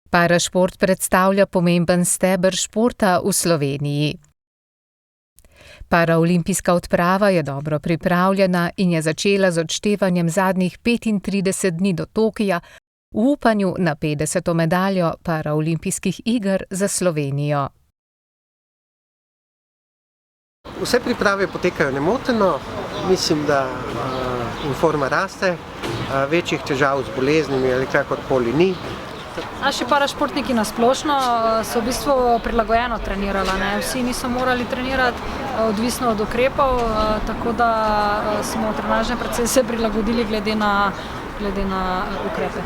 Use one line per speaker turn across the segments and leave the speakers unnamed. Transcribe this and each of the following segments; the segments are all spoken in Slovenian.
Parašport predstavlja pomemben steber športa v Sloveniji. Paraolimpijska odprava je dobro pripravljena in je začela z odštevanjem zadnjih 35 dni do Tokija v upanju na 50. medaljo paraolimpijskih iger za Slovenijo.
Vse priprave potekajo nemoteno, mislim, da forma raste, večjih težav z boleznimi ali kakorkoli ni.
Naši parašportniki nasplošno so v bistvu prilagojeno trenirali, ne? Vsi niso morali trenirati, odvisno od ukrepov, tako da smo trenažne procese prilagodili glede na ukrepe.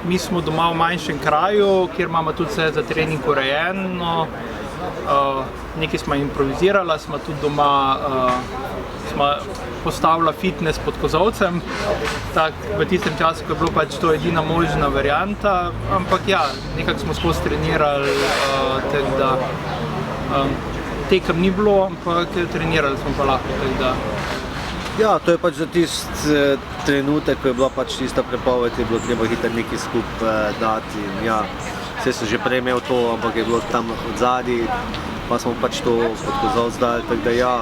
Mi smo doma v manjšem kraju, kjer imamo tudi vse za trening urejeno. Nekaj smo improvizirali, smo tudi doma postavila fitness pod kozolcem. V tistem času, ko je bilo pač to edina možna varianta, ampak ja, nekako smo skozi trenirali, tako da tekem ni bilo, ampak trenirali smo pa lahko, tako da.
Ja, to je pač za tisti trenutek, ko je bila pač tista prepoved, je bilo treba hitro nekaj skupaj dati in ja, vse so že prej imel to, ampak je bilo tam od zadaj, pa smo pač to pod kozolc dali, tako da ja,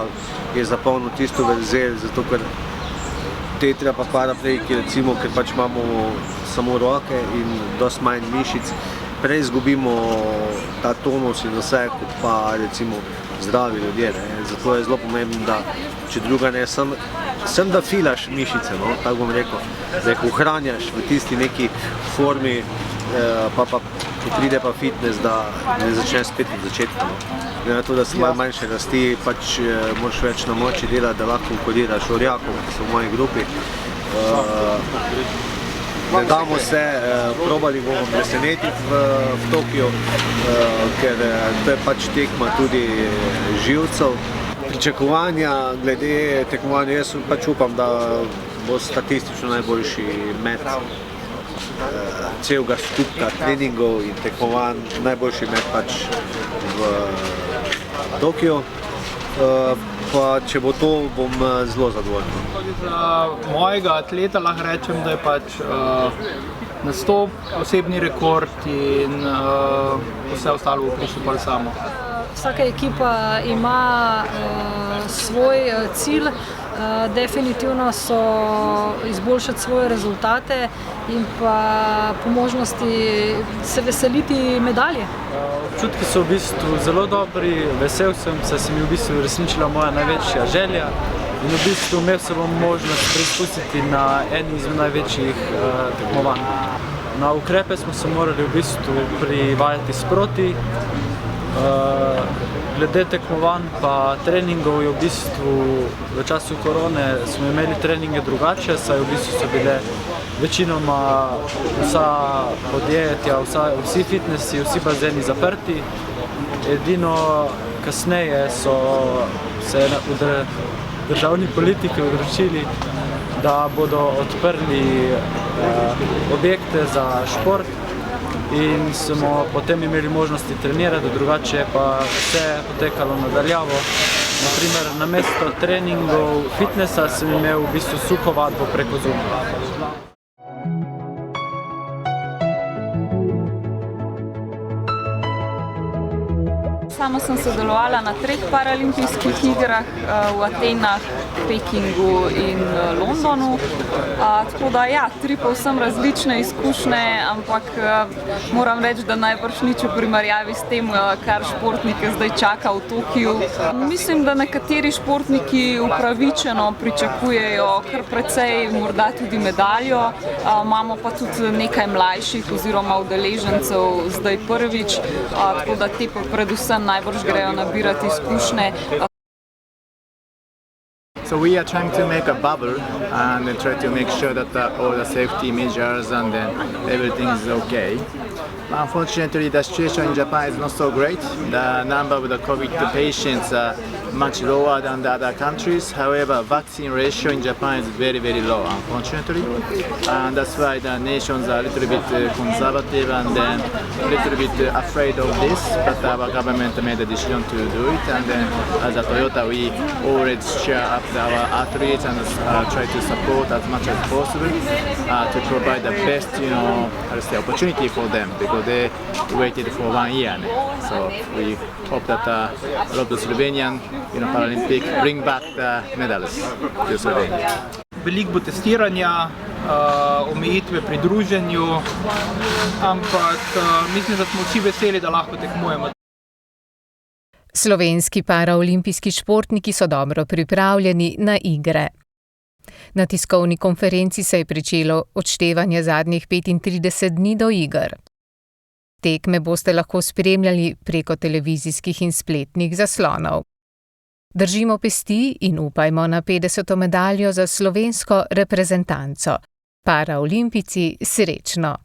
je zapolnil tisto vrzel, zato ker tetra pa paraplejki, recimo, ker pač imamo samo roke in dosti manj mišic, prej izgubimo ta tonus in vse, kot pa recimo zdravi ljudje, ne. Zato je zelo pomembno, da če druga ne, sem da filaš mišice, no, tako bom rekel, da jih ohranjaš v tisti neki formi, pa ko pride pa fitness, da ne začneš spet od začetka. Na to, da se malo manjše rasti, pač moraš več na moči delati, da lahko konkuriraš orjakov, ki so v moji grupi. Ne damo se, probali bomo presenetiti v Tokiju, ker to je pač tekma tudi živcev. Pričakovanja glede tekmovanja, jaz pač upam, da bo statistično najboljši met celega skupka treningov in tekmovanj, najboljši met pač v Tokiju, pa če bo to, bom zelo zadovoljen.
Za mojega atleta lahko rečem, da je pač nastop, osebni rekord in vse ostalo bo prišlo pa samo.
Vsaka ekipa ima svoj cilj, definitivno so izboljšati svoje rezultate in pa po možnosti se veseliti medalje.
Občutki so v bistvu zelo dobri, vesel sem, saj se mi v bistvu uresničila moja največja želja in v bistvu imel se bom možnost preizkusiti na eni izmed največjih tekmovanj. Na ukrepe smo se morali v bistvu privajati sproti. Glede tekmovanj pa treningov je v bistvu v času korone smo imeli treninge drugače, saj v bistvu so bile večinoma vsa podjetja, vsi fitnessi, vsi bazeni zaprti. Edino kasneje so se državni politiki odločili, da bodo odprli objekte za šport in smo potem imeli možnosti trenirati, drugače pa vse potekalo nadaljavo. Naprimer, namesto treningov fitnessa sem imel v bistvu suho vadbo preko Zooma.
Sama sem sodelovala na 3 paraolimpijskih igrah v Atenah, Pekingu in Londonu. Tako da ja, 3 povsem različne izkušnje, ampak moram reči, da najbrž nič v primerjavi s tem, kar športnike zdaj čaka v Tokiju. Mislim, da nekateri športniki upravičeno pričakujejo kar precej, morda tudi medaljo. Imamo pa tudi nekaj mlajših oziroma udeležencev zdaj prvič, tako da te pa predvsem najbrž grejo nabirati izkušnje.
So we are trying to make a bubble and try to make sure that all the safety measures and then everything is okay. Unfortunately, the situation in Japan is not so great. The number of the COVID patients much lower than the other countries. However, vaccine ratio in Japan is very, very low, unfortunately. And that's why the nations are a little bit conservative and then a little bit afraid of this. But our government made a decision to do it. And then as a Toyota, we always cheer up our athletes and try to support as much as possible to provide the best, opportunity for them because they waited for 1 year. So we hope that all of the Slovenian Paralympic bring back the medals to Slovenia.
Veliko bo testiranja, omejitve pri druženju, ampak mislim, da smo vsi veseli, da lahko tekmujemo.
Slovenski paraolimpijski športniki so dobro pripravljeni na igre. Na tiskovni konferenci se je pričelo odštevanje zadnjih 35 dni do iger. Tekme boste lahko spremljali preko televizijskih in spletnih zaslonov. Držimo pesti in upajmo na 50. medaljo za slovensko reprezentanco. Paraolimpijci, srečno!